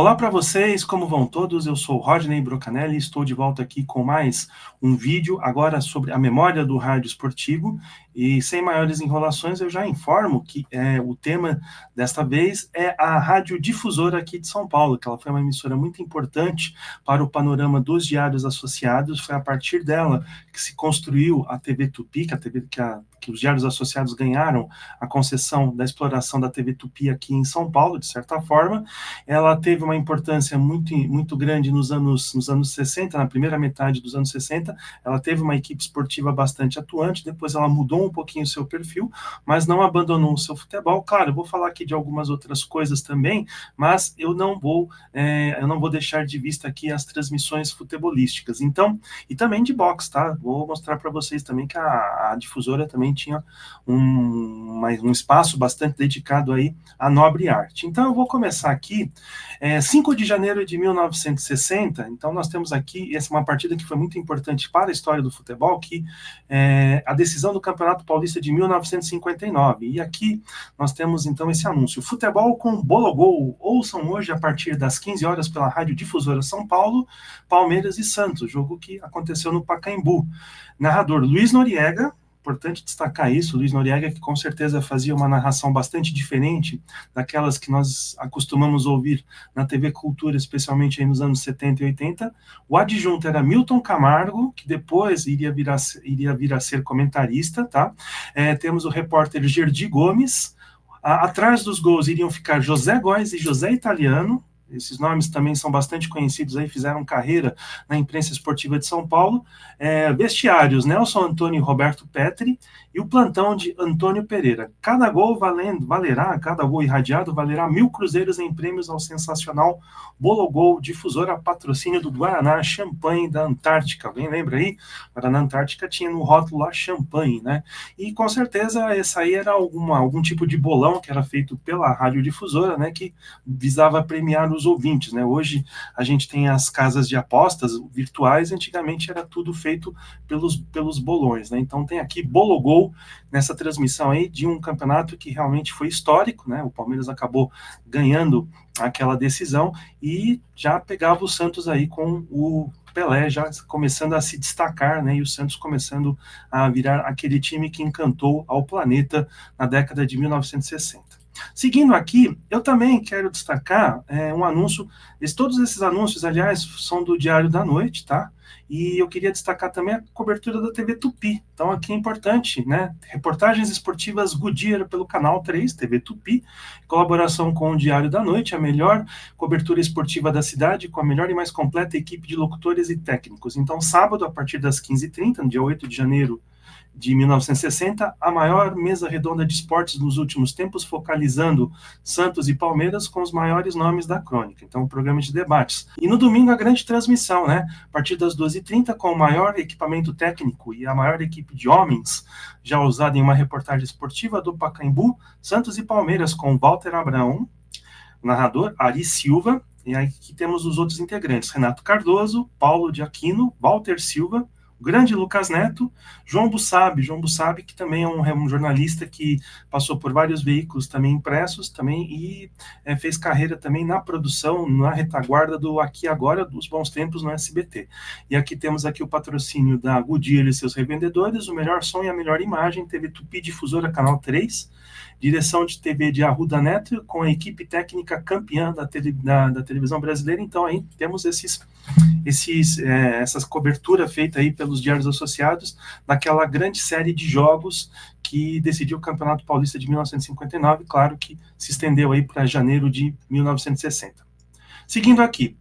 Olá para vocês, como vão todos? Eu sou Rodney Brocanelli e estou de volta aqui com mais um vídeo, agora sobre a memória do rádio esportivo. E sem maiores enrolações, eu já informo que o tema desta vez é a radiodifusora aqui de São Paulo, que ela foi uma emissora muito importante para o panorama dos diários associados. Foi a partir dela que se construiu a TV Tupi, que os diários associados ganharam a concessão da exploração da TV Tupi aqui em São Paulo, de certa forma. Ela teve uma importância muito grande nos anos 60, na primeira metade dos anos 60, ela teve uma equipe esportiva bastante atuante, depois ela mudou um pouquinho o seu perfil, mas não abandonou o seu futebol. Claro, eu vou falar aqui de algumas outras coisas também, mas eu não vou deixar de vista aqui as transmissões futebolísticas. Então, e também de boxe, tá? Vou mostrar para vocês também que a difusora também tinha um espaço bastante dedicado aí à nobre arte. Então, eu vou começar aqui 5 de janeiro de 1960, então nós temos aqui, essa é uma partida que foi muito importante para a história do futebol, que a decisão do Campeonato Paulista de 1959, e aqui nós temos então esse anúncio: futebol com Bologol, ouçam hoje a partir das 15 horas pela Rádio Difusora São Paulo, Palmeiras e Santos, jogo que aconteceu no Pacaembu. Narrador Luiz Noriega. Importante destacar isso, Luiz Noriega, que com certeza fazia uma narração bastante diferente daquelas que nós acostumamos ouvir na TV Cultura, especialmente aí nos anos 70 e 80. O adjunto era Milton Camargo, que depois iria vir a ser comentarista, tá? Temos o repórter Gerdi Gomes. Atrás dos gols iriam ficar José Góes e José Italiano. Esses nomes também são bastante conhecidos, aí fizeram carreira na imprensa esportiva de São Paulo. Vestiários, Nelson Antônio e Roberto Petri, e o plantão de Antônio Pereira. Cada gol irradiado valerá 1.000 cruzeiros em prêmios ao sensacional Bologol, difusora patrocínio do Guaraná Champanhe da Antártica. Alguém lembra aí? Guaraná Antártica tinha no rótulo lá Champanhe, né? E com certeza essa aí era algum tipo de bolão que era feito pela radiodifusora, né, que visava premiar os ouvintes, né? Hoje a gente tem as casas de apostas virtuais, antigamente era tudo feito pelos bolões, né? Então tem aqui Bologol nessa transmissão aí de um campeonato que realmente foi histórico, né? O Palmeiras acabou ganhando aquela decisão e já pegava o Santos aí com o Pelé já começando a se destacar, né, e o Santos começando a virar aquele time que encantou ao planeta na década de 1960. Seguindo aqui, eu também quero destacar um anúncio. Todos esses anúncios, aliás, são do Diário da Noite, tá? E eu queria destacar também a cobertura da TV Tupi. Então, aqui é importante, né? Reportagens esportivas Goodyear pelo Canal 3, TV Tupi, colaboração com o Diário da Noite, a melhor cobertura esportiva da cidade, com a melhor e mais completa equipe de locutores e técnicos. Então, sábado, a partir das 15h30, no dia 8 de janeiro de 1960, a maior mesa redonda de esportes nos últimos tempos, focalizando Santos e Palmeiras com os maiores nomes da crônica. Então, um programa de debates. E no domingo, a grande transmissão, né? A partir das 12h30, com o maior equipamento técnico e a maior equipe de homens, já usada em uma reportagem esportiva do Pacaembu, Santos e Palmeiras, com Walter Abraão, narrador, Ari Silva, e aí aqui temos os outros integrantes: Renato Cardoso, Paulo de Aquino, Walter Silva, o grande Lucas Neto, João Bussabi, que também é um jornalista que passou por vários veículos também impressos também, e fez carreira também na produção, na retaguarda do Aqui Agora, dos bons tempos no SBT. E aqui temos aqui o patrocínio da Goodyear e seus revendedores, o melhor som e a melhor imagem, TV Tupi Difusora Canal 3, direção de TV de Arruda Neto, com a equipe técnica campeã da televisão brasileira. Então aí temos essa cobertura feita aí pelos diários associados daquela grande série de jogos que decidiu o Campeonato Paulista de 1959, claro que se estendeu aí para janeiro de 1960. Seguindo aqui,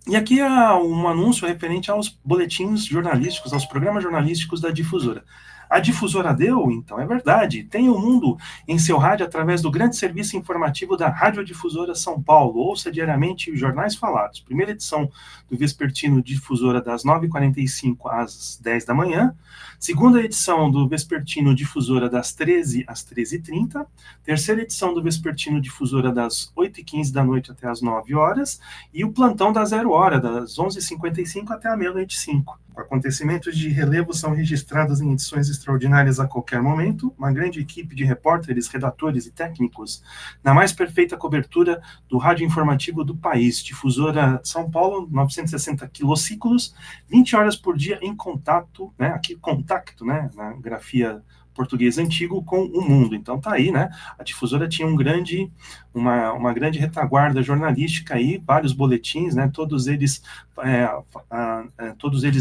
e aqui é um anúncio referente aos boletins jornalísticos, aos programas jornalísticos da difusora. A difusora deu, então, é verdade, tem o mundo em seu rádio através do grande serviço informativo da Radiodifusora São Paulo. Ouça diariamente os jornais falados. Primeira edição do Vespertino Difusora das 9h45 às 10 da manhã. Segunda edição do Vespertino Difusora das 13 às 13h30. Terceira edição do Vespertino Difusora das 8h15 da noite até as 9 horas. E o plantão da 0 hora, das 11h55 até a meia-noite 5. Acontecimentos de relevo são registrados em edições extraordinárias a qualquer momento. Uma grande equipe de repórteres, redatores e técnicos na mais perfeita cobertura do rádio informativo do país. Difusora de São Paulo, 960 quilociclos, 20 horas por dia em contato, né? Aqui contacto, né? Na grafia português antigo com o mundo. Então tá aí, né? A difusora tinha uma grande retaguarda jornalística aí, vários boletins, né? Todos eles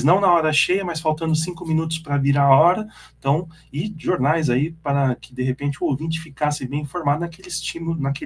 não na hora cheia, mas faltando 5 minutos para virar a hora. Então, e jornais aí para que de repente o ouvinte ficasse bem informado naquele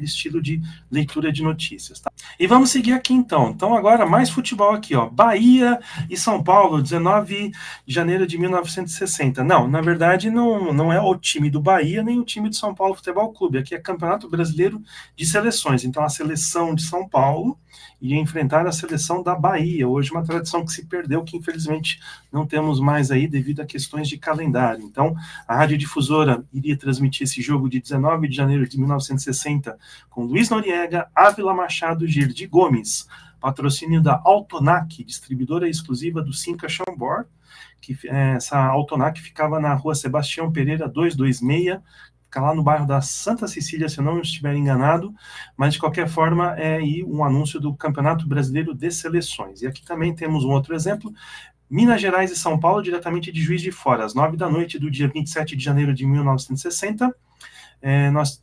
estilo de leitura de notícias, tá? E vamos seguir aqui então. Então agora mais futebol aqui, ó. Bahia e São Paulo, 19 de janeiro de 1960. Não, na verdade não é o time do Bahia nem o time de São Paulo Futebol Clube. Aqui é Campeonato Brasileiro de Seleções. Então a seleção de São Paulo ia enfrentar a seleção da Bahia. Hoje uma tradição que se perdeu, que infelizmente não temos mais aí devido a questões de calendário. Então a radiodifusora iria transmitir esse jogo de 19 de janeiro de 1960 com Luiz Noriega, Ávila Machado, Gerdi Gomes. Patrocínio da Autonac, distribuidora exclusiva do Cinca Chambord, que essa Autonac ficava na rua Sebastião Pereira 226, fica lá no bairro da Santa Cecília, se eu não estiver enganado, mas de qualquer forma é aí um anúncio do Campeonato Brasileiro de Seleções. E aqui também temos um outro exemplo, Minas Gerais e São Paulo, diretamente de Juiz de Fora, às 9 da noite do dia 27 de janeiro de 1960,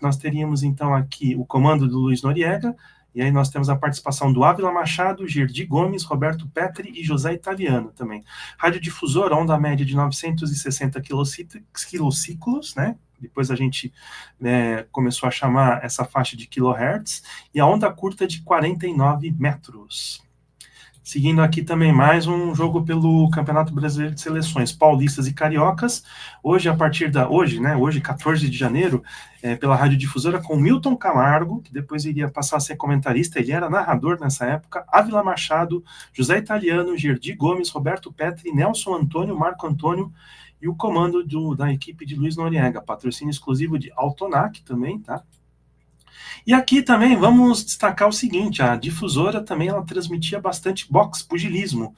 nós teríamos então aqui o comando do Luiz Noriega, e aí nós temos a participação do Ávila Machado, Gerdi Gomes, Roberto Petri e José Italiano também. Radiodifusor, onda média de 960 quilociclos, né? Depois a gente começou a chamar essa faixa de kilohertz, e a onda curta de 49 metros. Seguindo aqui também mais um jogo pelo Campeonato Brasileiro de Seleções, paulistas e cariocas, hoje, hoje 14 de janeiro, pela radiodifusora com Milton Camargo, que depois iria passar a ser comentarista, ele era narrador nessa época, Ávila Machado, José Italiano, Gerdi Gomes, Roberto Petri, Nelson Antônio, Marco Antônio, e o comando da equipe de Luiz Noriega, patrocínio exclusivo de Autonac também, tá? E aqui também vamos destacar o seguinte, a difusora também ela transmitia bastante boxe, pugilismo.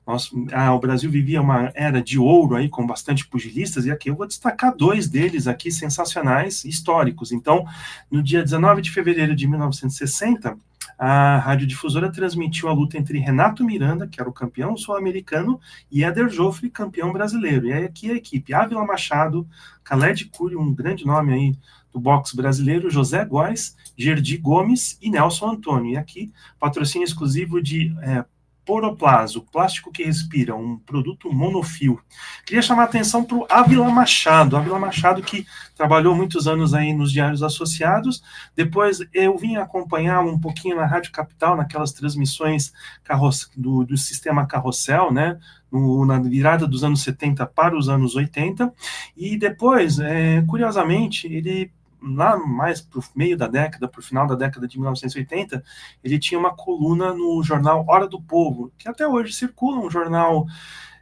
O Brasil vivia uma era de ouro aí com bastante pugilistas, e aqui eu vou destacar 2 deles aqui sensacionais, históricos. Então, no dia 19 de fevereiro de 1960, a radiodifusora transmitiu a luta entre Renato Miranda, que era o campeão sul-americano, e Éder Joffre, campeão brasileiro. E aí aqui a equipe Ávila Machado, Khaled Cury, um grande nome aí do boxe brasileiro, José Góes, Gerdi Gomes e Nelson Antônio. E aqui, patrocínio exclusivo de Poroplasto, plástico que respira, um produto monofio. Queria chamar a atenção para o Ávila Machado que trabalhou muitos anos aí nos Diários Associados, depois eu vim acompanhá-lo um pouquinho na Rádio Capital, naquelas transmissões do sistema Carrossel, né, na virada dos anos 70 para os anos 80, e depois, curiosamente, ele lá mais para o meio da década, para o final da década de 1980, ele tinha uma coluna no jornal Hora do Povo, que até hoje circula, um jornal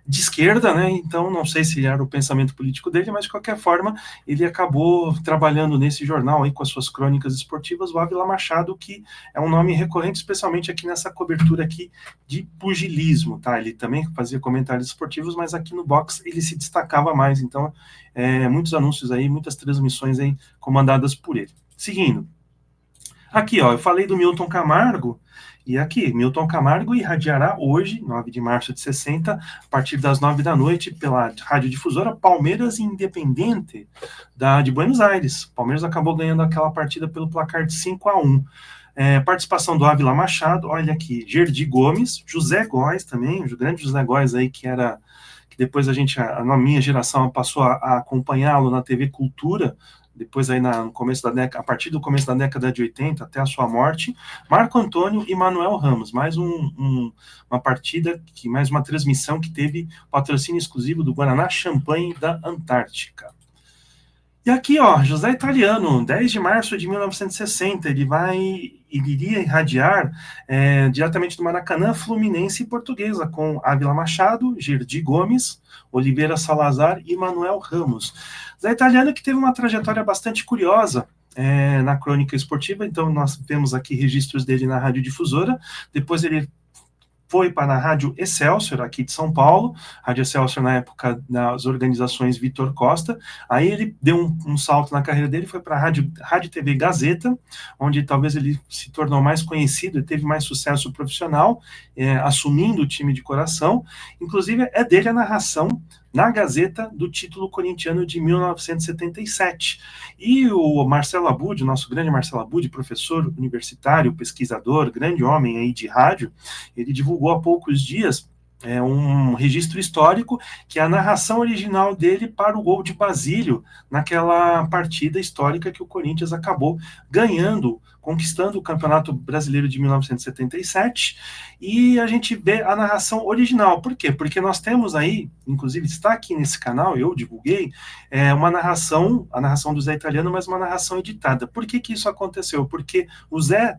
de esquerda, né? Então não sei se era o pensamento político dele, mas de qualquer forma ele acabou trabalhando nesse jornal aí com as suas crônicas esportivas, o Ávila Machado, que é um nome recorrente, especialmente aqui nessa cobertura aqui de pugilismo, tá? Ele também fazia comentários esportivos, mas aqui no boxe ele se destacava mais, então muitos anúncios aí, muitas transmissões aí comandadas por ele. Seguindo, aqui ó, eu falei do Milton Camargo, e aqui, Milton Camargo irradiará hoje, 9 de março de 60, a partir das 9 da noite, pela radiodifusora Palmeiras Independente de Buenos Aires. Palmeiras acabou ganhando aquela partida pelo placar de 5-1. Participação do Ávila Machado, olha aqui, Gerdi Gomes, José Góes também, o grande José Góes aí, que depois na minha geração, passou a acompanhá-lo na TV Cultura, depois aí no começo da década, a partir do começo da década de 80 até a sua morte, Marco Antônio e Manuel Ramos, mais uma partida, mais uma transmissão que teve patrocínio exclusivo do Guaraná Champanhe da Antártica. E aqui, ó, José Italiano, 10 de março de 1960, ele iria irradiar diretamente do Maracanã, Fluminense e Portuguesa, com Ávila Machado, Gerdi Gomes, Oliveira Salazar e Manuel Ramos. José Italiano que teve uma trajetória bastante curiosa na crônica esportiva, então nós temos aqui registros dele na radiodifusora, depois ele foi para a Rádio Excelsior, aqui de São Paulo, Rádio Excelsior na época das organizações Vitor Costa, aí ele deu um salto na carreira dele, foi para a Rádio TV Gazeta, onde talvez ele se tornou mais conhecido e teve mais sucesso profissional, assumindo o time de coração, inclusive é dele a narração na Gazeta do título corintiano de 1977. E o Marcelo Abud, nosso grande Marcelo Abud, professor universitário, pesquisador, grande homem aí de rádio, ele divulgou há poucos dias um registro histórico, que é a narração original dele para o gol de Basílio, naquela partida histórica que o Corinthians acabou ganhando, conquistando o Campeonato Brasileiro de 1977, e a gente vê a narração original. Por quê? Porque nós temos aí, inclusive está aqui nesse canal, eu divulguei, uma narração, a narração do Zé Italiano, mas uma narração editada. Por que isso aconteceu? Porque o Zé,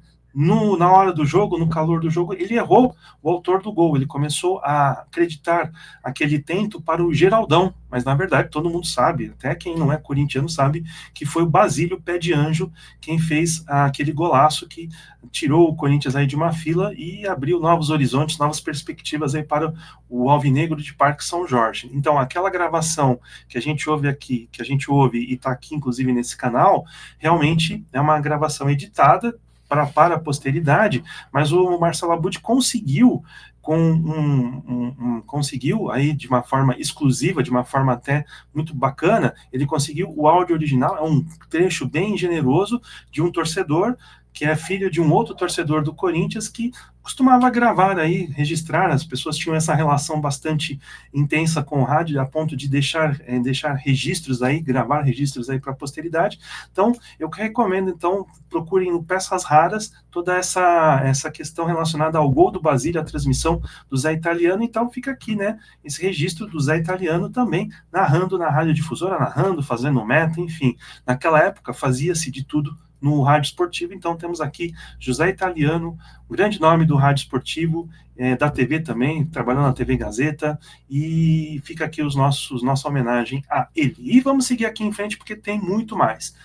na hora do jogo, no calor do jogo, ele errou o autor do gol, ele começou a acreditar aquele tento para o Geraldão, mas na verdade todo mundo sabe, até quem não é corintiano sabe, que foi o Basílio Pé de Anjo quem fez aquele golaço que tirou o Corinthians aí de uma fila e abriu novos horizontes, novas perspectivas aí para o Alvinegro de Parque São Jorge. Então aquela gravação que a gente ouve aqui, que a gente ouve e está aqui inclusive nesse canal, realmente é uma gravação editada para a posteridade, mas o Marcelo Abud conseguiu conseguiu aí de uma forma exclusiva, de uma forma até muito bacana, ele conseguiu o áudio original, é um trecho bem generoso de um torcedor que é filho de um outro torcedor do Corinthians que costumava gravar aí, registrar, as pessoas tinham essa relação bastante intensa com o rádio, a ponto de deixar registros aí, gravar registros aí para a posteridade. Então, eu recomendo, então, procurem no Peças Raras toda essa questão relacionada ao gol do Basílio, a transmissão do Zé Italiano, então fica aqui, né, esse registro do Zé Italiano também, narrando na radiodifusora, narrando, fazendo meta, enfim, naquela época fazia-se de tudo no rádio esportivo, então temos aqui José Italiano, um grande nome do rádio esportivo, da TV também, trabalhando na TV Gazeta, e fica aqui nossa homenagem a ele. E vamos seguir aqui em frente, porque tem muito mais.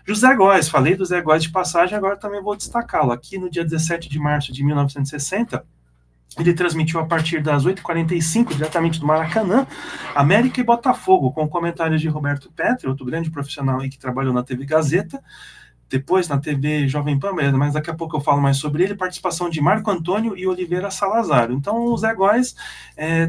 José Góes, falei do Zé Góes de passagem, agora também vou destacá-lo. Aqui no dia 17 de março de 1960, ele transmitiu a partir das 8h45, diretamente do Maracanã, América e Botafogo, com comentários de Roberto Petri, outro grande profissional aí que trabalhou na TV Gazeta, depois na TV Jovem Pan, mas daqui a pouco eu falo mais sobre ele, participação de Marco Antônio e Oliveira Salazar. Então o Zé Góes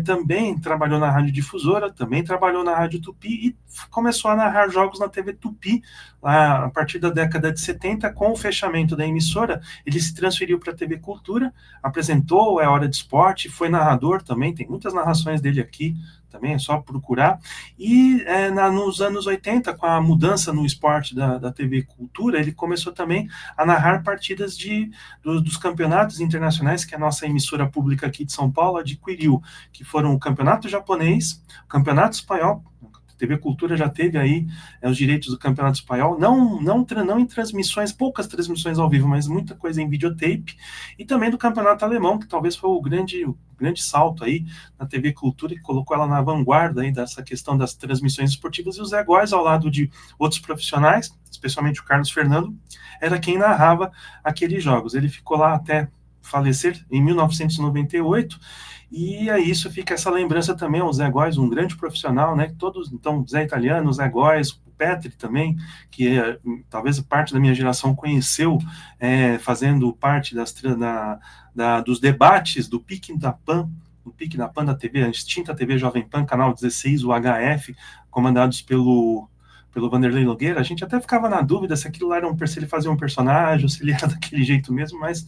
também trabalhou na Rádio Difusora, também trabalhou na Rádio Tupi e começou a narrar jogos na TV Tupi, lá a partir da década de 70, com o fechamento da emissora, ele se transferiu para a TV Cultura, apresentou É Hora de Esporte, foi narrador também, tem muitas narrações dele aqui, também é só procurar, e nos anos 80, com a mudança no esporte da TV Cultura, ele começou também a narrar partidas dos campeonatos internacionais que a nossa emissora pública aqui de São Paulo adquiriu, que foram o Campeonato Japonês, o Campeonato Espanhol, a TV Cultura já teve aí os direitos do Campeonato Espanhol, não em transmissões, poucas transmissões ao vivo, mas muita coisa em videotape, e também do Campeonato Alemão, que talvez foi o grande salto aí na TV Cultura, que colocou ela na vanguarda aí dessa questão das transmissões esportivas, e o Zé Góes, ao lado de outros profissionais, especialmente o Carlos Fernando, era quem narrava aqueles jogos. Ele ficou lá até falecer em 1998, e a isso fica essa lembrança também ao Zé Góes, um grande profissional, né? Todos, então, Zé Italiano, Zé Góes, o Petri também, que talvez parte da minha geração conheceu, fazendo parte dos debates do Pique da Pan, da TV, a extinta TV Jovem Pan, canal 16, o HF, comandados pelo Vanderlei Nogueira. A gente até ficava na dúvida se aquilo lá era se ele fazia um personagem, ou se ele era daquele jeito mesmo, mas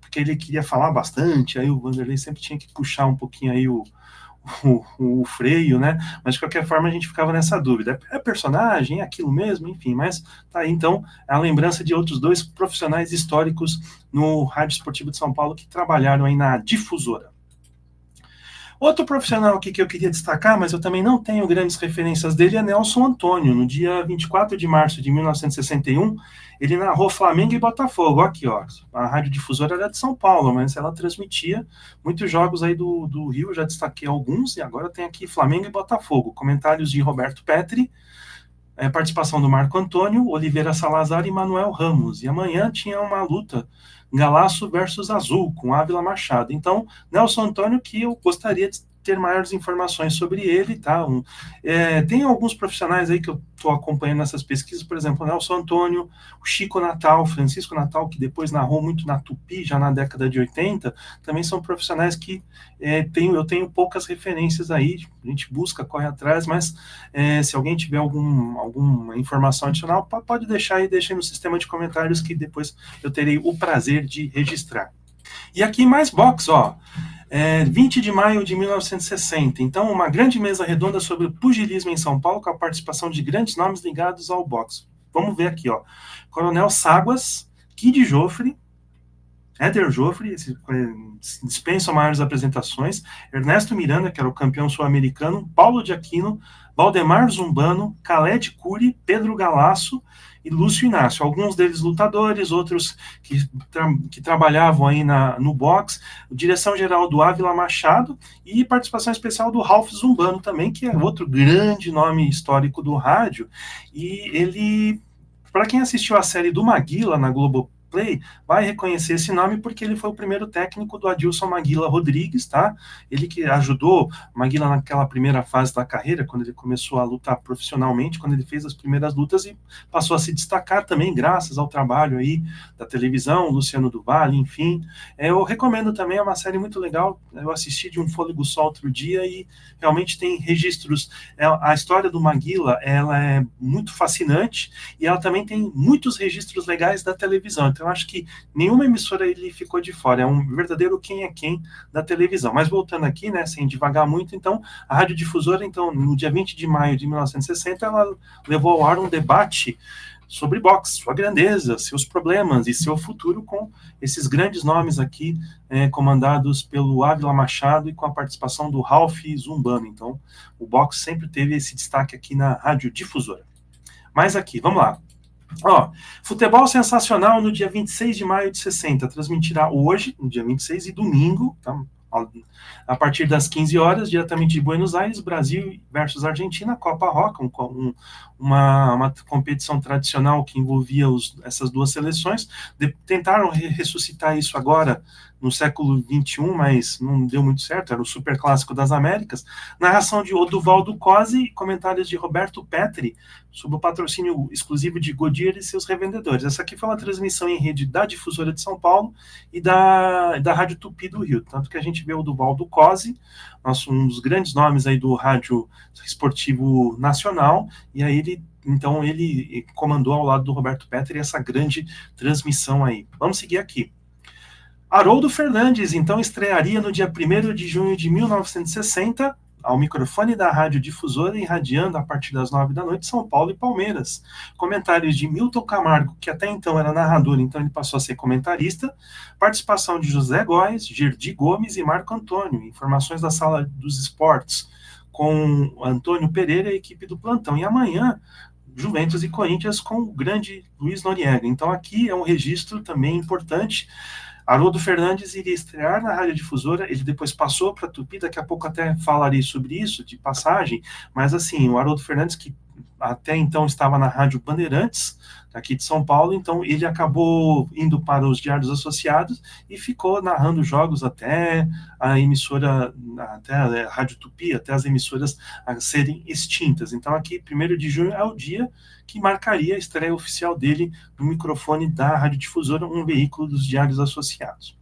porque ele queria falar bastante, aí o Vanderlei sempre tinha que puxar um pouquinho aí o freio, né? Mas de qualquer forma a gente ficava nessa dúvida. É personagem? É aquilo mesmo? Enfim, mas tá aí então a lembrança de outros dois profissionais históricos no Rádio Esportivo de São Paulo que trabalharam aí na Difusora. Outro profissional aqui que eu queria destacar, mas eu também não tenho grandes referências dele, é Nelson Antônio. No dia 24 de março de 1961, ele narrou Flamengo e Botafogo. Aqui, ó, a Rádio Difusora era de São Paulo, mas ela transmitia muitos jogos aí do Rio, já destaquei alguns, e agora tem aqui Flamengo e Botafogo. Comentários de Roberto Petri, participação do Marco Antônio, Oliveira Salazar e Manuel Ramos. E amanhã tinha uma luta, Galaço versus Azul, com Ávila Machado. Então, Nelson Antônio, que eu gostaria de ter maiores informações sobre ele, tá? Tem alguns profissionais aí que eu estou acompanhando nessas pesquisas, por exemplo, o Nelson Antônio, o Chico Natal, Francisco Natal, que depois narrou muito na Tupi, já na década de 80, também são profissionais que eu tenho poucas referências aí, a gente busca, corre atrás, mas se alguém tiver alguma informação adicional, pode deixar aí, deixa aí no sistema de comentários que depois eu terei o prazer de registrar. E aqui mais box, ó. 20 de maio de 1960. Então, uma grande mesa redonda sobre o pugilismo em São Paulo, com a participação de grandes nomes ligados ao boxe. Vamos ver aqui, ó. Coronel Ságuas, Kid Joffre, Éder Joffre, dispensam maiores apresentações, Ernesto Miranda, que era o campeão sul-americano, Paulo de Aquino, Valdemar Zumbano, Khaled Curi, Pedro Galasso e Lúcio Inácio, alguns deles lutadores, outros que trabalhavam aí no boxe, direção-geral do Ávila Machado e participação especial do Ralph Zumbano também, que é outro grande nome histórico do rádio, e ele, para quem assistiu a série do Maguila na Globoplay, vai reconhecer esse nome porque ele foi o primeiro técnico do Adilson Maguila Rodrigues, tá? Ele que ajudou Maguila naquela primeira fase da carreira, quando ele começou a lutar profissionalmente, quando ele fez as primeiras lutas e passou a se destacar também graças ao trabalho aí da televisão, Luciano do Vale, enfim. Eu recomendo também, é uma série muito legal, eu assisti de um fôlego só outro dia e realmente tem registros, a história do Maguila, ela é muito fascinante e ela também tem muitos registros legais da televisão. Então, eu acho que nenhuma emissora ele ficou de fora. É um verdadeiro quem é quem da televisão. Mas voltando aqui, né, sem devagar muito, então, a radiodifusora, então, no dia 20 de maio de 1960, ela levou ao ar um debate sobre boxe, sua grandeza, seus problemas e seu futuro com esses grandes nomes aqui, comandados pelo Ávila Machado e com a participação do Ralph Zumbano. Então, o boxe sempre teve esse destaque aqui na radiodifusora. Mas aqui, vamos lá. Ó, futebol sensacional no dia 26 de maio de 60, transmitirá hoje, no dia 26 e domingo, tá? A partir das 15 horas, diretamente de Buenos Aires, Brasil versus Argentina, Copa Roca, uma competição tradicional que envolvia essas duas seleções. Tentaram ressuscitar isso agora no século XXI, mas não deu muito certo, era o Super Clássico das Américas. Narração de Oduvaldo Cosi e comentários de Roberto Petri, sob o patrocínio exclusivo de Goodyear e seus revendedores. Essa aqui foi uma transmissão em rede da Difusora de São Paulo e da Rádio Tupi do Rio, tanto que a gente vê o Oduvaldo Cosi, um dos grandes nomes aí do rádio esportivo nacional, e aí ele comandou ao lado do Roberto Petri essa grande transmissão aí. Vamos seguir aqui. Haroldo Fernandes, então, estrearia no dia 1º de junho de 1960, ao microfone da Rádio Difusora, irradiando a partir das 9 da noite São Paulo e Palmeiras. Comentários de Milton Camargo, que até então era narrador, então ele passou a ser comentarista. Participação de José Góes, Gerdi Gomes e Marco Antônio. Informações da Sala dos Esportes, com Antônio Pereira e a equipe do plantão. E amanhã, Juventus e Corinthians com o grande Luiz Noriega. Então aqui é um registro também importante. Haroldo Fernandes iria estrear na radiodifusora, ele depois passou para a Tupi, daqui a pouco até falarei sobre isso, de passagem, mas assim, o Haroldo Fernandes, que até então estava na Rádio Bandeirantes, aqui de São Paulo, então ele acabou indo para os Diários Associados e ficou narrando jogos até a emissora, até a Rádio Tupi, até as emissoras a serem extintas. Então aqui, 1º de junho é o dia que marcaria a estreia oficial dele no microfone da radiodifusora, um veículo dos Diários Associados.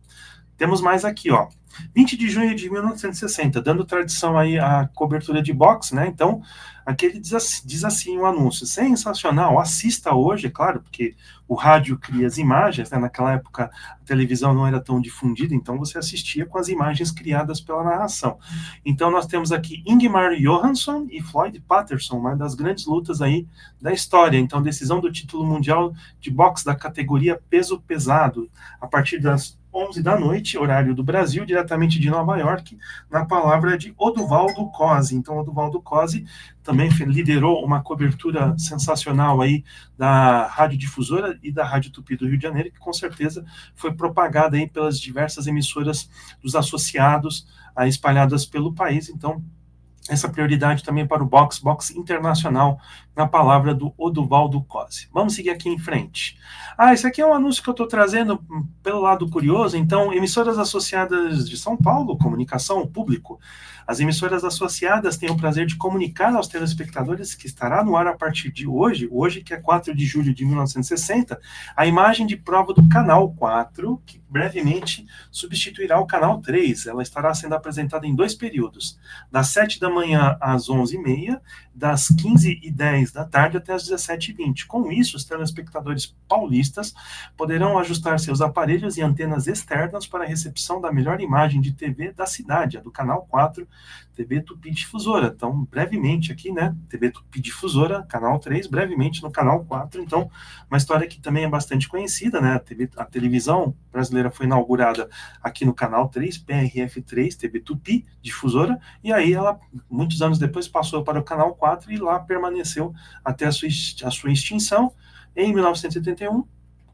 Temos mais aqui, ó. 20 de junho de 1960, dando tradição aí à cobertura de boxe, né? Então, aqui ele diz assim o anúncio: sensacional, assista hoje, é claro, porque o rádio cria as imagens, né? Naquela época a televisão não era tão difundida, então você assistia com as imagens criadas pela narração. Então nós temos aqui Ingmar Johansson e Floyd Patterson, uma das grandes lutas aí da história. Então, decisão do título mundial de boxe da categoria peso pesado, a partir das 11 da noite, horário do Brasil, diretamente de Nova York, na palavra de Oduvaldo Cosi. Então, Oduvaldo Cosi também liderou uma cobertura sensacional aí da radiodifusora e da Rádio Tupi do Rio de Janeiro, que com certeza foi propagada aí pelas diversas emissoras dos associados espalhadas pelo país. Então, essa prioridade também para o box internacional, na palavra do Oduvaldo Cosi. Vamos seguir aqui em frente. Esse aqui é um anúncio que eu estou trazendo pelo lado curioso. Então, emissoras associadas de São Paulo, comunicação, público. As emissoras associadas têm o prazer de comunicar aos telespectadores que estará no ar a partir de hoje que é 4 de julho de 1960, a imagem de prova do Canal 4, que brevemente substituirá o Canal 3. Ela estará sendo apresentada em 2 períodos, das 7 da manhã às 11h30, das 15h10 da tarde até as 17h20. Com isso, os telespectadores paulistas poderão ajustar seus aparelhos e antenas externas para a recepção da melhor imagem de TV da cidade, a do Canal 4, TV Tupi Difusora. Então, brevemente aqui, né, TV Tupi Difusora, Canal 3, brevemente no Canal 4. Então, uma história que também é bastante conhecida, né, a televisão brasileira foi inaugurada aqui no Canal 3, PRF3, TV Tupi Difusora, e aí ela, muitos anos depois, passou para o Canal 4 e lá permaneceu até a sua extinção. Em 1981,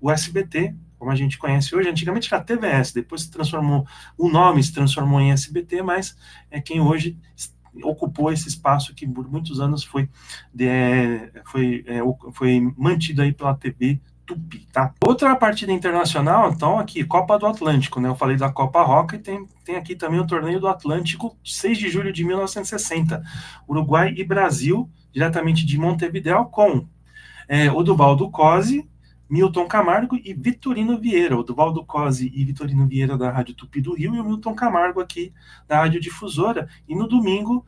o SBT, como a gente conhece hoje, antigamente era TVS, depois o nome se transformou em SBT, mas é quem hoje ocupou esse espaço que por muitos anos foi mantido aí pela TV Tupi, tá? Outra partida internacional, então, aqui, Copa do Atlântico, né? Eu falei da Copa Roca e tem aqui também o Torneio do Atlântico, 6 de julho de 1960, Uruguai e Brasil, diretamente de Montevidéu, com Oduvaldo Cosi, Milton Camargo e Vitorino Vieira. Oduvaldo Cosi e Vitorino Vieira da Rádio Tupi do Rio e o Milton Camargo aqui da Rádio Difusora. E no domingo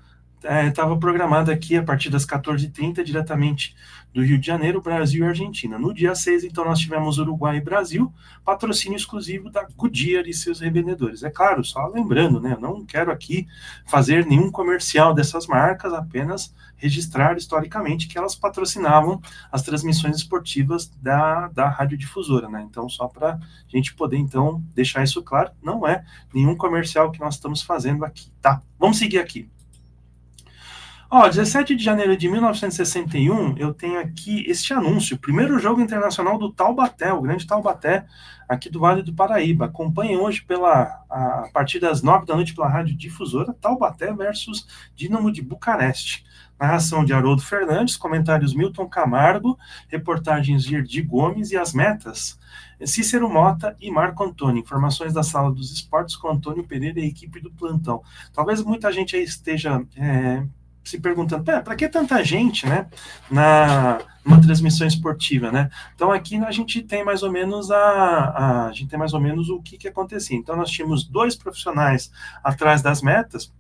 estava programado aqui a partir das 14h30, diretamente do Rio de Janeiro, Brasil e Argentina. No dia 6, então, nós tivemos Uruguai e Brasil, patrocínio exclusivo da Goodyear e seus revendedores. É claro, só lembrando, né, eu não quero aqui fazer nenhum comercial dessas marcas, apenas registrar historicamente que elas patrocinavam as transmissões esportivas da radiodifusora, né? Então, só para a gente poder, então, deixar isso claro, não é nenhum comercial que nós estamos fazendo aqui, tá? Vamos seguir aqui. 17 de janeiro de 1961, eu tenho aqui este anúncio, primeiro jogo internacional do Taubaté, o grande Taubaté, aqui do Vale do Paraíba. Acompanhem hoje a partir das 9 da noite pela Rádio Difusora, Taubaté versus Dínamo de Bucareste. Narração de Haroldo Fernandes, comentários Milton Camargo, reportagens de Erdi Gomes e as metas, Cícero Mota e Marco Antônio. Informações da Sala dos Esportes com Antônio Pereira e a equipe do plantão. Talvez muita gente aí esteja se perguntando, para que tanta gente, né, numa transmissão esportiva, né? Então aqui a gente tem mais ou menos o que acontecia. Então nós tínhamos 2 profissionais atrás das metas.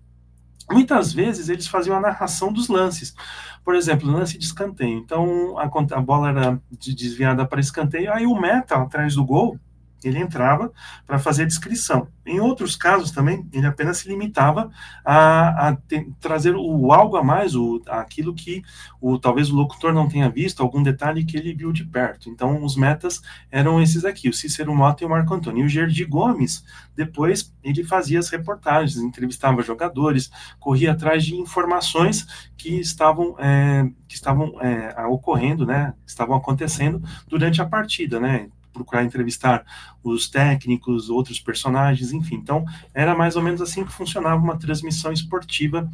Muitas vezes eles faziam a narração dos lances. Por exemplo, lance de escanteio. Então a bola era desviada para escanteio, aí o meta atrás do gol, ele entrava para fazer a descrição. Em outros casos também, ele apenas se limitava a trazer algo a mais, aquilo que talvez o locutor não tenha visto, algum detalhe que ele viu de perto. Então, os metas eram esses aqui, o Cícero Mota e o Marco Antônio. E o Gerdi Gomes, depois, ele fazia as reportagens, entrevistava jogadores, corria atrás de informações que estavam ocorrendo, né, estavam acontecendo durante a partida, né, procurar entrevistar os técnicos, outros personagens, enfim. Então, era mais ou menos assim que funcionava uma transmissão esportiva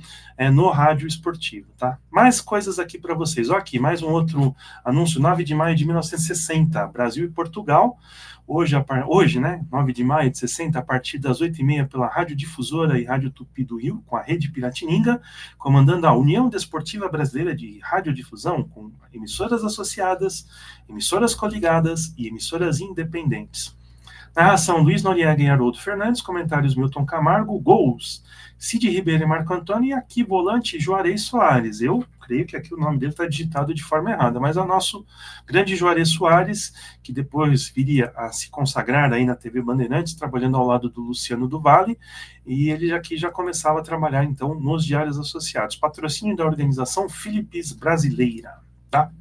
no rádio esportivo, tá? Mais coisas aqui para vocês. Aqui, mais um outro anúncio, 9 de maio de 1960, Brasil e Portugal. Hoje, né, 9 de maio de 60, a partir das 8h30, pela Rádio Difusora e Rádio Tupi do Rio, com a Rede Piratininga, comandando a União Desportiva Brasileira de Radiodifusão, com emissoras associadas, emissoras coligadas e emissoras independentes. Narração Luiz Noriega e Haroldo Fernandes, comentários Milton Camargo, gols Cid Ribeiro e Marco Antônio, e aqui volante Juarez Soares. Eu creio que aqui o nome dele está digitado de forma errada, mas é o nosso grande Juarez Soares, que depois viria a se consagrar aí na TV Bandeirantes, trabalhando ao lado do Luciano do Vale, e ele aqui já começava a trabalhar então nos diários associados. Patrocínio da organização Philips Brasileira, tá?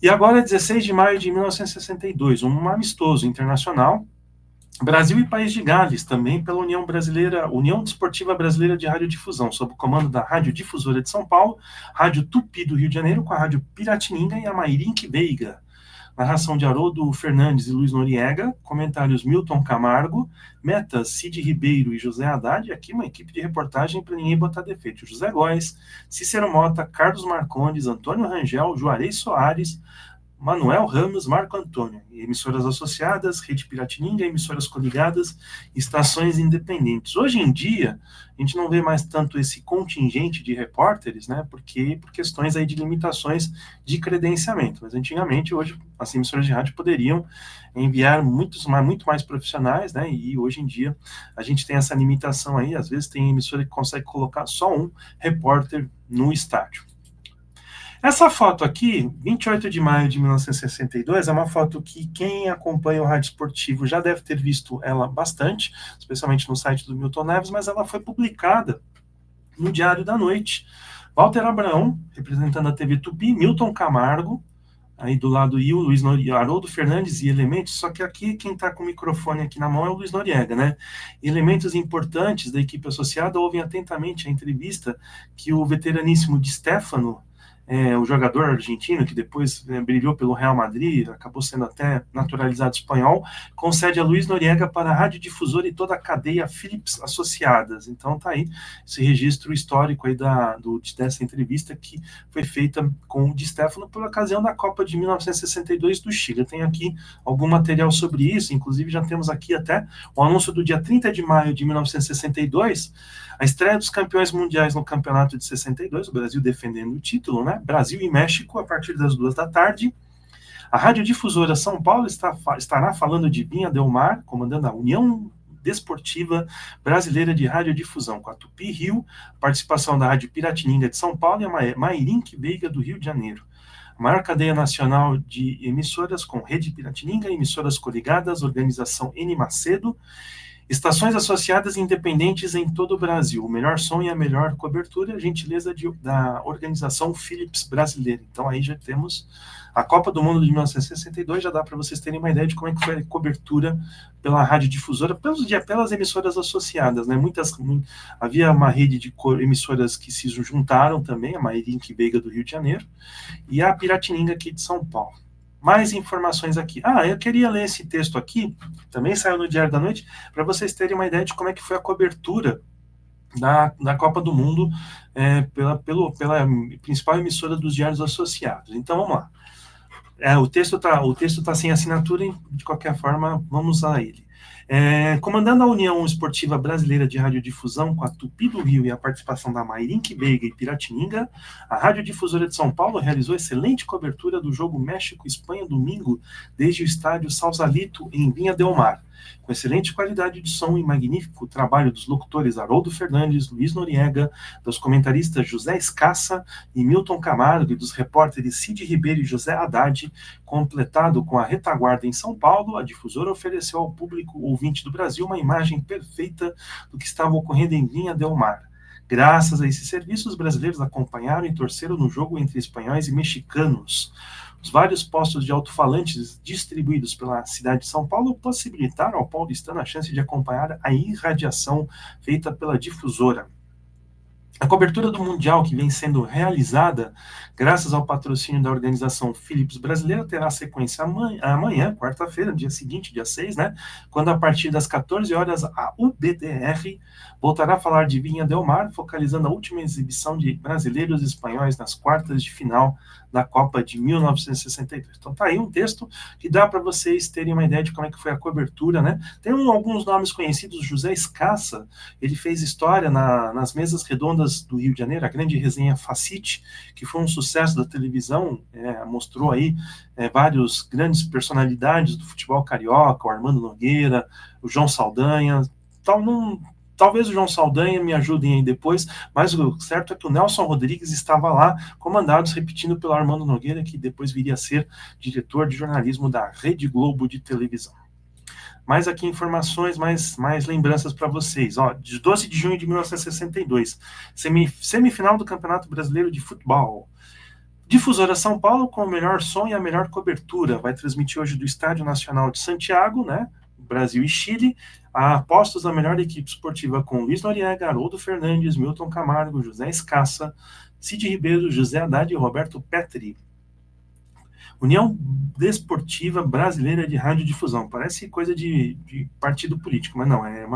E agora, 16 de maio de 1962, um amistoso internacional, Brasil e País de Gales, também pela União Desportiva Brasileira de Radiodifusão, sob o comando da Rádio Difusora de São Paulo, Rádio Tupi do Rio de Janeiro, com a Rádio Piratininga e a Mairink Veiga. narração de Haroldo Fernandes e Luiz Noriega, comentários Milton Camargo, metas Cid Ribeiro e José Haddad, aqui uma equipe de reportagem para ninguém botar defeito, José Góes, Cícero Mota, Carlos Marcondes, Antônio Rangel, Juarez Soares, Manuel Ramos, Marco Antônio, emissoras associadas, Rede Piratininga, emissoras coligadas, estações independentes. Hoje em dia, a gente não vê mais tanto esse contingente de repórteres, né, porque por questões aí de limitações de credenciamento, mas antigamente, hoje, as emissoras de rádio poderiam enviar muito mais profissionais, né, e hoje em dia a gente tem essa limitação aí, às vezes tem emissora que consegue colocar só um repórter no estádio. Essa foto aqui, 28 de maio de 1962, é uma foto que quem acompanha o rádio esportivo já deve ter visto ela bastante, especialmente no site do Milton Neves, mas ela foi publicada no Diário da Noite. Walter Abraão, representando a TV Tupi, Milton Camargo, aí do lado I, o Luiz Noriega, Haroldo Fernandes e elementos, só que aqui quem está com o microfone aqui na mão é o Luiz Noriega, né? Elementos importantes da equipe associada ouvem atentamente a entrevista que o veteraníssimo Di Stefano, o jogador argentino que depois brilhou pelo Real Madrid, acabou sendo até naturalizado espanhol, concede a Luiz Noriega para a radiodifusora e toda a cadeia Philips Associadas. Então tá aí esse registro histórico aí dessa entrevista que foi feita com o Di Stefano por ocasião da Copa de 1962 do Chile. Tem aqui algum material sobre isso, inclusive já temos aqui até o anúncio do dia 30 de maio de 1962, a estreia dos campeões mundiais no campeonato de 62, o Brasil defendendo o título, né? Brasil e México, a partir das 14h. A radiodifusora São Paulo estará falando de Vinha Del Mar, comandando a União Desportiva Brasileira de Radiodifusão, com a Tupi Rio, participação da Rádio Piratininga de São Paulo e a Mairink Veiga do Rio de Janeiro. A maior cadeia nacional de emissoras com Rede Piratininga, emissoras coligadas, organização N. Macedo, estações associadas independentes em todo o Brasil. O melhor som e a melhor cobertura, gentileza da organização Philips brasileira. Então aí já temos a Copa do Mundo de 1962, já dá para vocês terem uma ideia de como é que foi a cobertura pela radiodifusora, pelas emissoras associadas, né? Havia uma rede de emissoras que se juntaram também, a Mairink Veiga do Rio de Janeiro e a Piratininga aqui de São Paulo. Mais informações aqui. Eu queria ler esse texto aqui, também saiu no Diário da Noite, para vocês terem uma ideia de como é que foi a cobertura da Copa do Mundo pela principal emissora dos diários associados. Então, vamos lá. O texto tá sem assinatura, de qualquer forma, vamos a ele. Comandando a União Esportiva Brasileira de Radiodifusão, com a Tupi do Rio e a participação da Mairink Veiga e Piratininga, a Radiodifusora de São Paulo realizou excelente cobertura do jogo México-Espanha domingo, desde o estádio Sausalito, em Vinha Del Mar. Com excelente qualidade de som e magnífico trabalho dos locutores Haroldo Fernandes, Luiz Noriega, dos comentaristas José Escassa e Milton Camargo e dos repórteres Cid Ribeiro e José Haddad, completado com a retaguarda em São Paulo, a difusora ofereceu ao público ouvinte do Brasil uma imagem perfeita do que estava ocorrendo em Vinha Del Mar. Graças a esses serviços, os brasileiros acompanharam e torceram no jogo entre espanhóis e mexicanos. Os vários postos de alto-falantes distribuídos pela cidade de São Paulo possibilitaram ao paulistano a chance de acompanhar a irradiação feita pela difusora. A cobertura do Mundial, que vem sendo realizada graças ao patrocínio da organização Philips Brasileira, terá sequência amanhã, quarta-feira, dia seguinte, dia 6, né? Quando a partir das 14 horas a UBDR voltará a falar de Vinha Del Mar, focalizando a última exibição de brasileiros e espanhóis nas quartas de final da Copa de 1962. Então tá aí um texto que dá para vocês terem uma ideia de como é que foi a cobertura, né? Tem alguns nomes conhecidos, José Escassa, ele fez história nas mesas redondas do Rio de Janeiro, a grande resenha Facite, que foi um sucesso da televisão, mostrou aí vários grandes personalidades do futebol carioca, o Armando Nogueira, o João Saldanha, talvez o João Saldanha me ajudem aí depois, mas o certo é que o Nelson Rodrigues estava lá, comandados, repetindo pelo Armando Nogueira, que depois viria a ser diretor de jornalismo da Rede Globo de televisão. Mais aqui informações, mais lembranças para vocês. De 12 de junho de 1962, semifinal do Campeonato Brasileiro de Futebol. Difusora São Paulo com o melhor som e a melhor cobertura. Vai transmitir hoje do Estádio Nacional de Santiago, né? Brasil e Chile, a apostos da melhor equipe esportiva com Luiz Noriega, Haroldo Fernandes, Milton Camargo, José Escassa, Cid Ribeiro, José Haddad e Roberto Petri. União Desportiva Brasileira de Radiodifusão. Parece coisa de partido político, mas não, é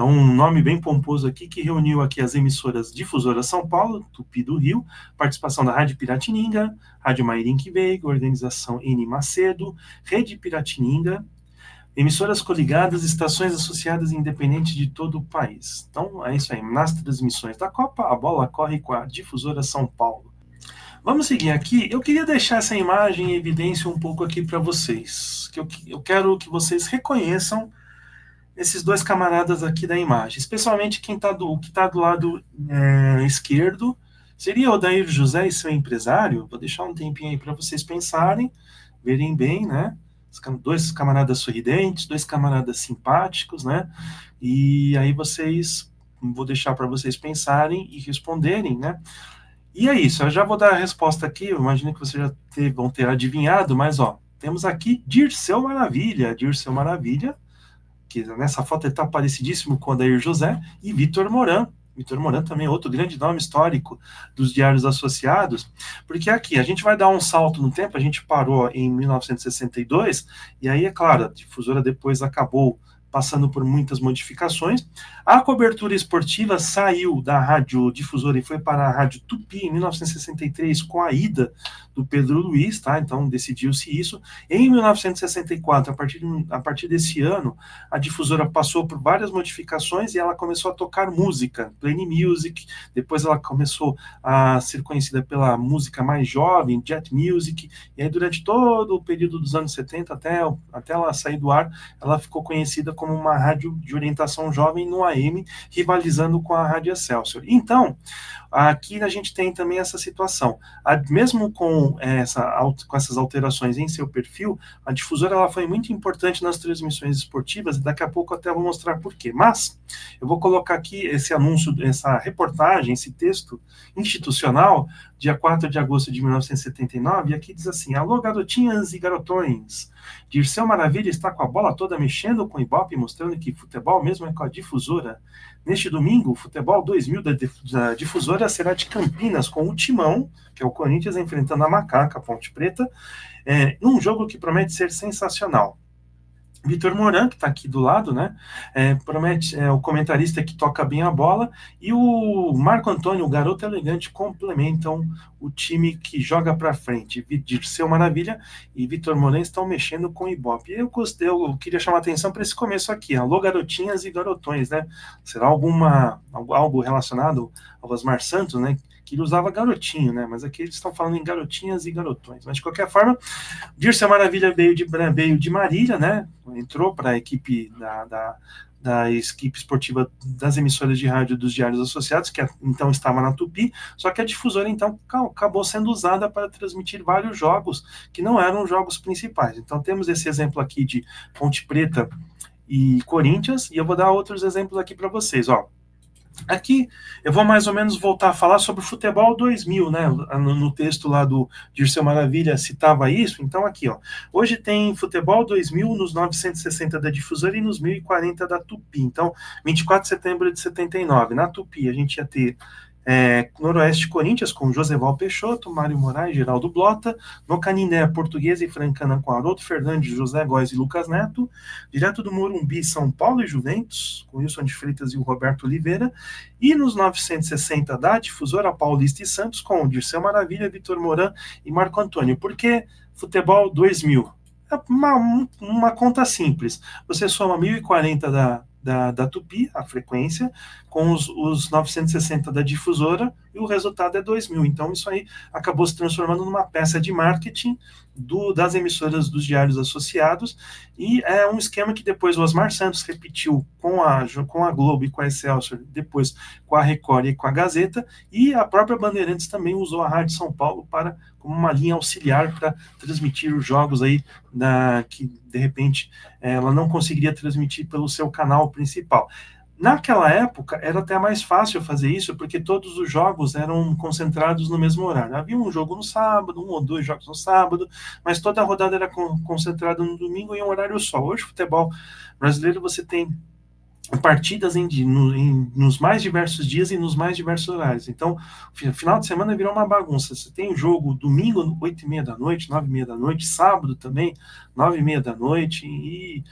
um nome bem pomposo aqui que reuniu aqui as emissoras Difusora São Paulo, Tupi do Rio, participação da Rádio Piratininga, Rádio Mairink Veiga, Organização N Macedo, Rede Piratininga, emissoras coligadas, estações associadas independentes de todo o país. Então, é isso aí. Nas transmissões da Copa, a bola corre com a Difusora São Paulo. Vamos seguir aqui. Eu queria deixar essa imagem em evidência um pouco aqui para vocês. Eu quero que vocês reconheçam esses dois camaradas aqui da imagem, especialmente quem está que tá do lado esquerdo. Seria o Odair José e seu empresário? Vou deixar um tempinho aí para vocês pensarem, verem bem, né? Dois camaradas sorridentes, dois camaradas simpáticos, né? E aí vou deixar para vocês pensarem e responderem, né? E é isso, eu já vou dar a resposta aqui, eu imagino que vocês já vão ter adivinhado, mas ó, temos aqui Dirceu Maravilha, que nessa foto ele está parecidíssimo com o Odair José, e Vitor Moran. Vitor Moran também é outro grande nome histórico dos diários associados, porque aqui a gente vai dar um salto no tempo, a gente parou em 1962, e aí, é claro, a difusora depois acabou passando por muitas modificações. A cobertura esportiva saiu da rádio difusora e foi para a rádio Tupi em 1963 com a ida do Pedro Luiz, tá? Então decidiu-se isso. Em 1964, a partir desse ano, a difusora passou por várias modificações e ela começou a tocar música, Play Music, depois ela começou a ser conhecida pela música mais jovem, Jet Music, e aí durante todo o período dos anos 70, até ela sair do ar, ela ficou conhecida como uma rádio de orientação jovem no AM, rivalizando com a Rádio Excelsior. Então, aqui a gente tem também essa situação. Mesmo com essas alterações em seu perfil, a difusora ela foi muito importante nas transmissões esportivas, e daqui a pouco até vou mostrar por quê. Mas, eu vou colocar aqui esse anúncio, essa reportagem, esse texto institucional, dia 4 de agosto de 1979, e aqui diz assim: alô, garotinhas e garotões, Dirceu Maravilha está com a bola toda mexendo com o Ibope, mostrando que futebol mesmo é com a difusora. Neste domingo, o Futebol 2000 da difusora será de Campinas, com o Timão, que é o Corinthians, enfrentando a Macaca, Ponte Preta, num jogo que promete ser sensacional. Vitor Moran, que está aqui do lado, né? O comentarista que toca bem a bola, e o Marco Antônio, o garoto elegante, complementam o time que joga para frente. Dirceu Maravilha e Vitor Moran estão mexendo com o Ibope. Eu queria chamar a atenção para esse começo aqui. Alô, garotinhas e garotões, né? Será algo relacionado ao Osmar Santos, né? Que ele usava garotinho, né? Mas aqui eles estão falando em garotinhas e garotões. Mas de qualquer forma, Dirceu Maravilha veio de Marília, né? Entrou para a equipe da equipe esportiva das emissoras de rádio dos Diários Associados, que então estava na Tupi, só que a difusora então acabou sendo usada para transmitir vários jogos que não eram jogos principais. Então temos esse exemplo aqui de Ponte Preta e Corinthians, e eu vou dar outros exemplos aqui para vocês, ó. Aqui eu vou mais ou menos voltar a falar sobre o Futebol 2000, né? No texto lá do Dirceu Maravilha citava isso. Então aqui, ó, hoje tem Futebol 2000 nos 960 da difusora e nos 1040 da Tupi. Então, 24 de setembro de 79, na Tupi a gente ia ter Noroeste Corinthians com Joseval Peixoto, Mário Moraes, Geraldo Blota, no Canindé Portuguesa e Francana com Haroldo Fernandes, José Góes e Lucas Neto, direto do Morumbi São Paulo e Juventus, com Wilson de Freitas e o Roberto Oliveira, e nos 960 da difusora Paulista e Santos com o Dirceu Maravilha, Vitor Moran e Marco Antônio. Por que Futebol 2000? É uma conta simples. Você soma 1040 da Tupi, a frequência, com os 960 da difusora, e o resultado é 2000. Então, isso aí acabou se transformando numa peça de marketing das emissoras dos diários associados, e é um esquema que depois o Osmar Santos repetiu com a Globo e com a Excelsior, depois com a Record e com a Gazeta, e a própria Bandeirantes também usou a Rádio São Paulo como uma linha auxiliar para transmitir os jogos aí que, de repente, ela não conseguiria transmitir pelo seu canal principal. Naquela época, era até mais fácil fazer isso, porque todos os jogos eram concentrados no mesmo horário. Havia um jogo no sábado, 1 ou 2 jogos no sábado, mas toda a rodada era concentrada no domingo em um horário só. Hoje, futebol brasileiro, você tem partidas nos mais diversos dias e nos mais diversos horários. Então, final de semana virou uma bagunça. Você tem o jogo domingo, 8h30 da noite, 9h30 da noite, sábado também, 9h30 da noite, e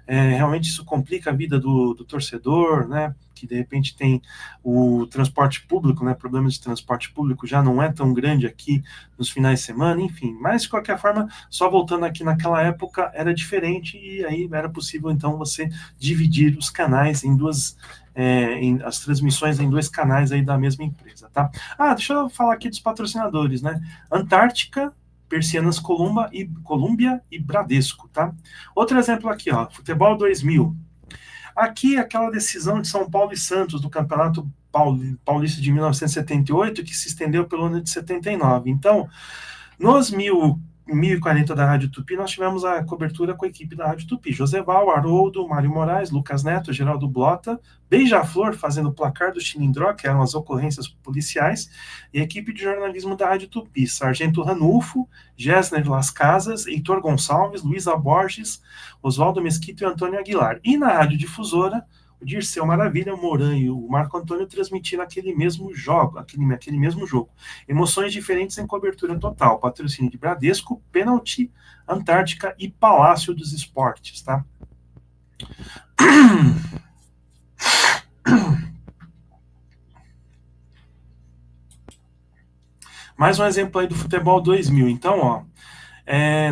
realmente isso complica a vida do torcedor, né? Que de repente tem o transporte público, né? Problemas de transporte público já não é tão grande aqui nos finais de semana, enfim. Mas, de qualquer forma, só voltando aqui naquela época, era diferente, e aí era possível, então, você dividir os canais em as transmissões em dois canais aí da mesma empresa, tá? Deixa eu falar aqui dos patrocinadores, né? Antártica, Persianas Colômbia e Bradesco, tá? Outro exemplo aqui, ó, Futebol 2000. Aqui, aquela decisão de São Paulo e Santos do Campeonato Paulista de 1978, que se estendeu pelo ano de 79. Então, nos 1040 da Rádio Tupi, nós tivemos a cobertura com a equipe da Rádio Tupi. Joseval, Haroldo, Mário Moraes, Lucas Neto, Geraldo Blota, Beija-Flor fazendo o placar do Chilindró, que eram as ocorrências policiais, e a equipe de jornalismo da Rádio Tupi, Sargento Ranulfo, Gessner Las Casas, Heitor Gonçalves, Luísa Borges, Oswaldo Mesquita e Antônio Aguilar. E na Rádio Difusora, o Dirceu Maravilha, o Moran e o Marco Antônio transmitiram aquele mesmo jogo. Emoções diferentes em cobertura total. Patrocínio de Bradesco, Pênalti, Antártica e Palácio dos Esportes, tá? Mais um exemplo aí do Futebol 2000. Então, ó,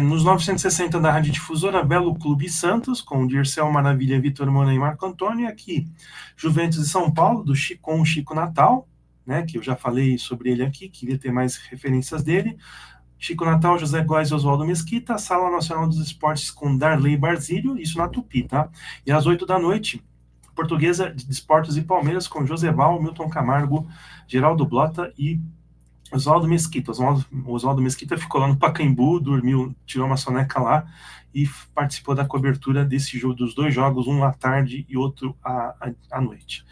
nos 960 da Rádio Difusora, Belo Clube Santos, com Dirceu Maravilha, Vitor Moura e Marco Antônio, e aqui, Juventus de São Paulo, com o Chico Natal, né, que eu já falei sobre ele aqui, queria ter mais referências dele, Chico Natal, José Góes e Oswaldo Mesquita, Sala Nacional dos Esportes com Darley Barzílio, isso na Tupi, tá? E às 8 da noite, Portuguesa de Esportes e Palmeiras, com Joseval, Milton Camargo, Geraldo Blota e Oswaldo Mesquita. Oswaldo Mesquita ficou lá no Pacaembu, dormiu, tirou uma soneca lá e participou da cobertura desse jogo, dos dois jogos, um à tarde e outro à noite.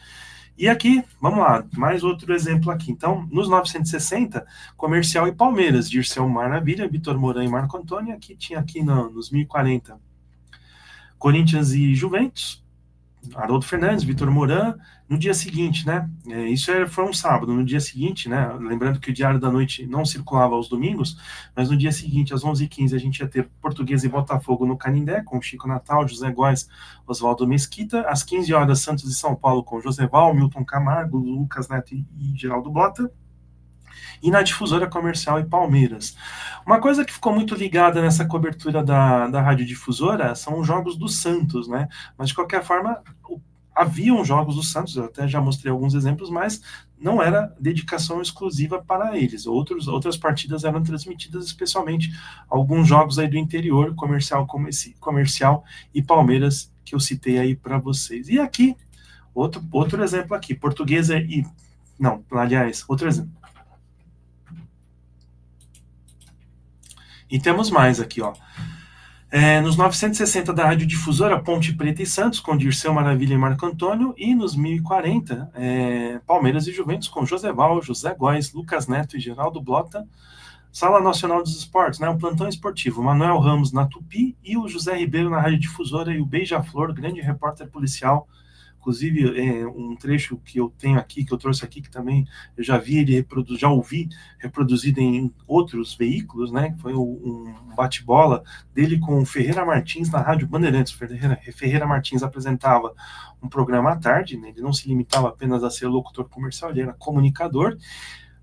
E aqui, vamos lá, mais outro exemplo aqui. Então, nos 960, Comercial e Palmeiras, Dirceu Maravilha, Vitor Moran e Marco Antônio. Aqui tinha nos 1040, Corinthians e Juventus, Haroldo Fernandes, Vitor Moran. No dia seguinte, né? Isso foi um sábado. No dia seguinte, né? Lembrando que o Diário da Noite não circulava aos domingos, mas no dia seguinte, às 11h15, a gente ia ter Portuguesa e Botafogo no Canindé, com Chico Natal, José Góes, Oswaldo Mesquita. Às 15 horas, Santos e São Paulo, com Joseval, Milton Camargo, Lucas Neto e Geraldo Blota. E na Difusora, Comercial e Palmeiras. Uma coisa que ficou muito ligada nessa cobertura da Rádio Difusora são os jogos do Santos, né? Mas, de qualquer forma, haviam jogos do Santos, eu até já mostrei alguns exemplos, mas não era dedicação exclusiva para eles. Outras partidas eram transmitidas, especialmente alguns jogos aí do interior, comercial, como esse Comercial e Palmeiras, que eu citei aí para vocês. E aqui, outro exemplo aqui, Portuguesa e... Não, aliás, outro exemplo. E temos mais aqui, ó. Nos 960 da Rádio Difusora, Ponte Preta e Santos, com Dirceu Maravilha e Marco Antônio, e nos 1040, Palmeiras e Juventus, com Joseval, José Góes, Lucas Neto e Geraldo Blota. Sala Nacional dos Esportes, né, o Plantão Esportivo, Manuel Ramos na Tupi e o José Ribeiro na Rádio Difusora e o Beija-Flor, grande repórter policial. Inclusive, um trecho que eu tenho aqui, que eu trouxe aqui, que também eu já vi ele já ouvi reproduzido em outros veículos, né? Foi um bate-bola dele com o Ferreira Martins na Rádio Bandeirantes. Ferreira Martins apresentava um programa à tarde, né? Ele não se limitava apenas a ser locutor comercial, ele era comunicador,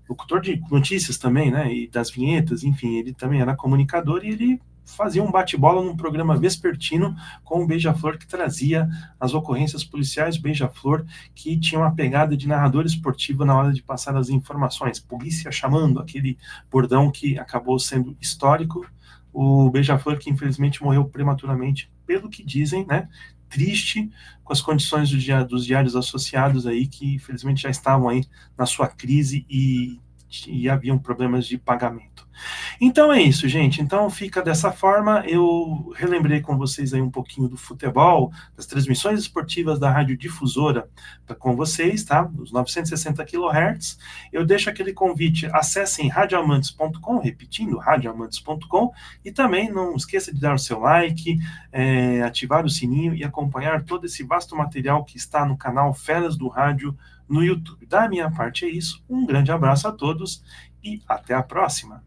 locutor de notícias também, né? E das vinhetas, enfim, ele também era comunicador e ele fazia um bate-bola num programa vespertino com o Beija-Flor, que trazia as ocorrências policiais. Beija-Flor, que tinha uma pegada de narrador esportivo na hora de passar as informações. Polícia chamando, aquele bordão que acabou sendo histórico. O Beija-Flor, que infelizmente morreu prematuramente, pelo que dizem, né? Triste com as condições dos diários associados aí, que infelizmente já estavam aí na sua crise e e haviam problemas de pagamento. Então é isso, gente. Então fica dessa forma. Eu relembrei com vocês aí um pouquinho do futebol, das transmissões esportivas da Rádio Difusora com vocês, tá? Os 960 kHz. Eu deixo aquele convite, acessem radioamantes.com, repetindo, radioamantes.com, e também não esqueça de dar o seu like, ativar o sininho e acompanhar todo esse vasto material que está no canal Feras do Rádio no YouTube. Da minha parte é isso. Um grande abraço a todos e até a próxima.